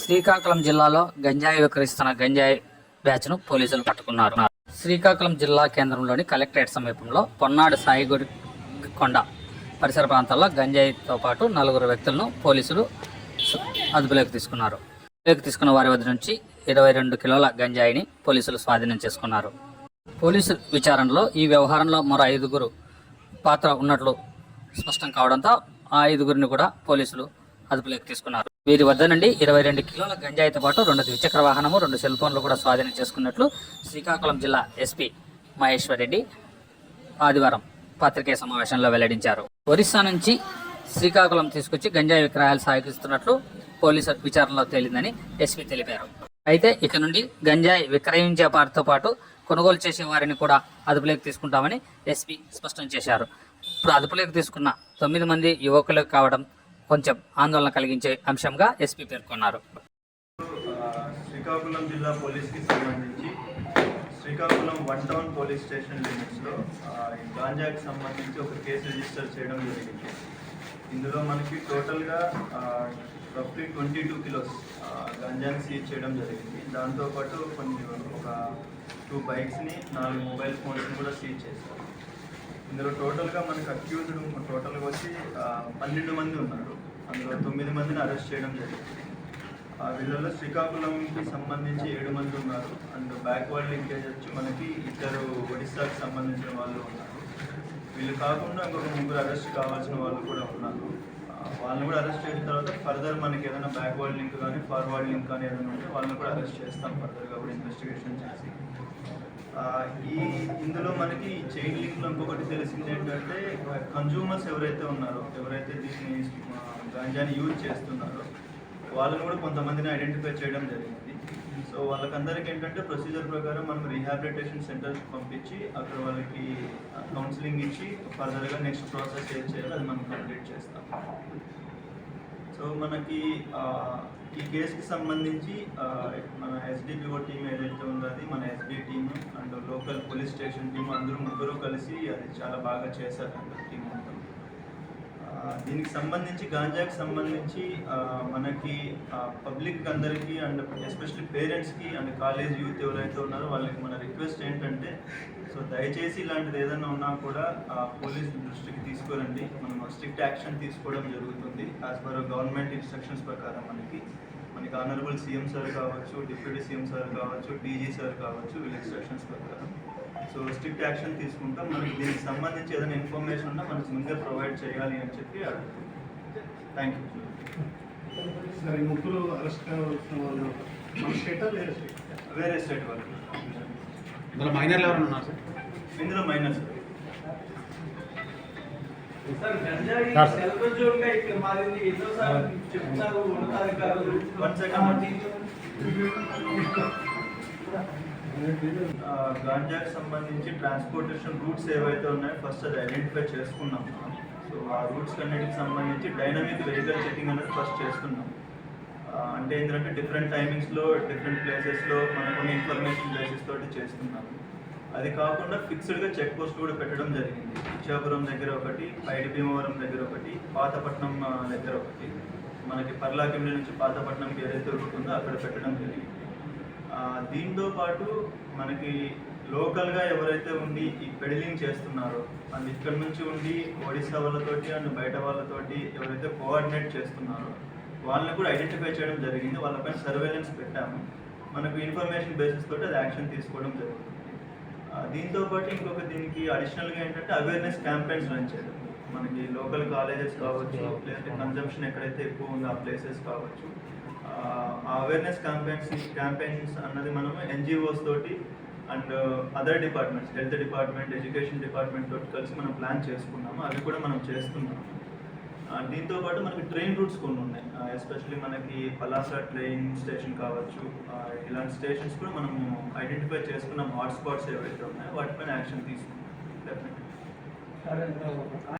శ్రీకాకుళం జిల్లాలో గంజాయి విక్రయిస్తున్న గంజాయి బ్యాచ్ను పోలీసులు పట్టుకున్నారు. శ్రీకాకుళం జిల్లా కేంద్రంలోని కలెక్టరేట్ సమీపంలో పొన్నాడు సాయిగుడి కొండ పరిసర ప్రాంతాల్లో గంజాయితో పాటు 4 వ్యక్తులను పోలీసులు అదుపులోకి తీసుకున్నారు. అదుపులోకి తీసుకున్న వారి వద్ద నుంచి 22 కిలోల గంజాయిని పోలీసులు స్వాధీనం చేసుకున్నారు. పోలీసు విచారణలో ఈ వ్యవహారంలో మరో 5 పాత్ర ఉన్నట్లు స్పష్టం కావడంతో ఆ 5 కూడా పోలీసులు అదుపులోకి తీసుకున్నారు. వీరి వద్ద నుండి 22 కిలోల గంజాయితో పాటు 2 ద్విచక్ర వాహనము, 2 సెల్ ఫోన్లు కూడా స్వాధీనం చేసుకున్నట్లు శ్రీకాకుళం జిల్లా ఎస్పీ మహేశ్వర్ రెడ్డి ఆదివారం పత్రికా సమావేశంలో వెల్లడించారు. ఒరిస్సా నుంచి శ్రీకాకుళం తీసుకొచ్చి గంజాయి విక్రయాలు సాగిస్తున్నట్లు పోలీసు విచారణలో తేలిందని ఎస్పీ తెలిపారు. అయితే ఇక నుండి గంజాయి విక్రయించే వారితో పాటు కొనుగోలు చేసే వారిని కూడా అదుపులోకి తీసుకుంటామని ఎస్పీ స్పష్టం చేశారు. ఇప్పుడు అదుపులోకి తీసుకున్న 9 మంది యువకులు కావడం కొంచెం ఆందోళన కలిగించే అంశంగా ఎస్పీ పేర్కొన్నారు. శ్రీకాకుళం జిల్లా పోలీస్కి సంబంధించి శ్రీకాకుళం 1 టౌన్ పోలీస్ స్టేషన్ లిమిట్స్లో గాంజాకి సంబంధించి ఒక కేసు రిజిస్టర్ చేయడం జరిగింది. ఇందులో మనకి టోటల్గా రఫ్లీ 22 కిలోస్ గాంజాని సీజ్ చేయడం జరిగింది. దాంతోపాటు ఒక 2 బైక్స్ని 4 మొబైల్ ఫోన్స్ని కూడా సీజ్ చేశారు. ఇందులో టోటల్గా మనకు అక్యూజ్డ్ టోటల్గా వచ్చి 12 మంది ఉన్నారు. అందులో 9 మందిని అరెస్ట్ చేయడం జరిగింది. వీళ్ళలో శ్రీకాకుళంకి సంబంధించి 7 మంది ఉన్నారు. అండ్ బ్యాక్వర్డ్ లింకేజ్ వచ్చి మనకి 2 ఒడిస్సాకి సంబంధించిన వాళ్ళు ఉన్నారు. వీళ్ళు కాకుండా ఇంకొక 3 అరెస్ట్ కావాల్సిన వాళ్ళు కూడా ఉన్నారు. వాళ్ళని కూడా అరెస్ట్ చేసిన తర్వాత ఫర్దర్ మనకి ఏదైనా బ్యాక్వర్డ్ లింక్ కానీ ఫార్వర్డ్ లింక్ కానీ ఏదైనా ఉంటే వాళ్ళని కూడా అరెస్ట్ చేస్తాం ఫర్దర్గా కూడా ఇన్వెస్టిగేషన్ చేసి. ఇందులో మనకి చైన్ లింక్లో ఇంకొకటి తెలిసింది ఏంటంటే కన్జ్యూమర్స్ ఎవరైతే ఉన్నారో, ఎవరైతే దీన్ని గాంజాని యూజ్ చేస్తున్నారో వాళ్ళని కూడా కొంతమందిని ఐడెంటిఫై చేయడం జరిగింది. సో వాళ్ళకందరికీ ఏంటంటే ప్రొసీజర్ ప్రకారం మనం రీహాబిలిటేషన్ సెంటర్కి పంపించి అక్కడ వాళ్ళకి కౌన్సిలింగ్ ఇచ్చి ఫర్దర్గా నెక్స్ట్ ప్రాసెస్ ఏం చేయాలో అది మనం కంప్లీట్ చేస్తాం. సో మనకి ఈ కేసుకి సంబంధించి మన ఎస్డిపిఓ టీం ఏదైతే ఉందో అది మన SB team and local police station team అందరూ 3 కలిసి అది చాలా బాగా చేశారు అందరు టీం మొత్తం. దీనికి సంబంధించి గాంజాకి సంబంధించి మనకి పబ్లిక్ అందరికీ అండ్ ఎస్పెషల్లీ పేరెంట్స్కి అండ్ కాలేజ్ యూత్ ఎవరైతే ఉన్నారో వాళ్ళకి మన రిక్వెస్ట్ ఏంటంటే సో దయచేసి ఇలాంటిది ఏదైనా ఉన్నా కూడా పోలీస్ దృష్టికి తీసుకురండి. మనం స్ట్రిక్ట్ యాక్షన్ తీసుకోవడం జరుగుతుంది యాజ్ పర్ గవర్నమెంట్ ఇన్స్ట్రక్షన్స్ ప్రకారం. మనకి ఆనరబుల్ సీఎం సార్ కావచ్చు, డిప్యూటీ సీఎం సార్ కావచ్చు, డీజీ సార్ కావచ్చు, వీళ్ళ ఇన్స్ట్రక్షన్స్ ప్రకారం సో స్ట్రిక్ట్ యాక్షన్ తీసుకుంటాం. మనకి దీనికి సంబంధించి ఏదైనా ఇన్ఫర్మేషన్ ఉన్నా మనకు ముందే ప్రొవైడ్ చేయాలి అని చెప్పి అడుగుతాం. Thank you. సార్, ఈ 3 అరెస్ట్ కావాల్సిన వాళ్ళు మన స్టేటా వేరే స్టేట్ వాళ్ళు. ఇందులో మైనర్లు ఎవరైనా ఉన్నారు సార్? ఇందులో మైనర్స్ గాంజాకి సంబంధించి ట్రాన్స్పోర్టేషన్ రూట్స్ ఏవైతే ఉన్నాయో ఫస్ట్ అది ఐడెంటిఫై చేసుకున్నాం మనం. సో ఆ రూట్స్ అన్నిటికి సంబంధించి డైనమిక్ వెహికల్ చెకింగ్ అనేది ఫస్ట్ చేస్తున్నాం. అంటే ఏంటంటే డిఫరెంట్ టైమింగ్స్లో డిఫరెంట్ ప్లేసెస్లో మనం కొన్ని ఇన్ఫర్మేషన్ బేసిస్ తోటి చేస్తున్నాము. అది కాకుండా ఫిక్స్డ్గా చెక్ పోస్ట్ కూడా పెట్టడం జరిగింది. ఇచ్చాపురం దగ్గర ఒకటి, పైడి భీమవరం దగ్గర ఒకటి, పాతపట్నం దగ్గర ఒకటి, మనకి పర్లాకిమిడి నుంచి పాతపట్నంకి ఏదైతే రూట్ ఉందో అక్కడ పెట్టడం జరిగింది. దీంతో పాటు మనకి లోకల్గా ఎవరైతే ఉండి ఈ పెడిలింగ్ చేస్తున్నారో అండ్ ఇక్కడ నుంచి ఉండి ఒడిస్సా వాళ్ళతోటి అండ్ బయట వాళ్ళతోటి ఎవరైతే కోఆర్డినేట్ చేస్తున్నారో వాళ్ళని కూడా ఐడెంటిఫై చేయడం జరిగింది. వాళ్ళపైన సర్వేలెన్స్ పెట్టాము. మనకు ఇన్ఫర్మేషన్ బేసిస్ తోటి అది యాక్షన్ తీసుకోవడం జరుగుతుంది. దీంతో పాటు ఇంకొక దీనికి అడిషనల్గా ఏంటంటే అవేర్నెస్ క్యాంపెయిన్స్ రన్ చేయడం. మనకి లోకల్ కాలేజెస్ కావచ్చు, లేదంటే కన్జంప్షన్ ఎక్కడైతే ఎక్కువ ఉందో ఆ ప్లేసెస్ కావచ్చు, ఆ అవేర్నెస్ క్యాంపెయిన్స్ అన్నది మనము ఎన్జిఓస్ తోటి and other departments, health department, education department తోటి కలిసి మనం ప్లాన్ చేసుకున్నాము. అవి కూడా మనం చేస్తున్నాము. దీంతో పాటు మనకి ట్రైన్ రూట్స్ కొన్ని ఉన్నాయి. ఎస్పెషల్లీ మనకి పలాస ట్రైన్ స్టేషన్ కావచ్చు, ఇలాంటి స్టేషన్స్ కూడా మనము ఐడెంటిఫై చేసుకున్నాం. హాట్స్పాట్స్ ఏవైతే ఉన్నాయో వాటిపైన యాక్షన్ తీసుకున్నాం డెఫినెట్లీ.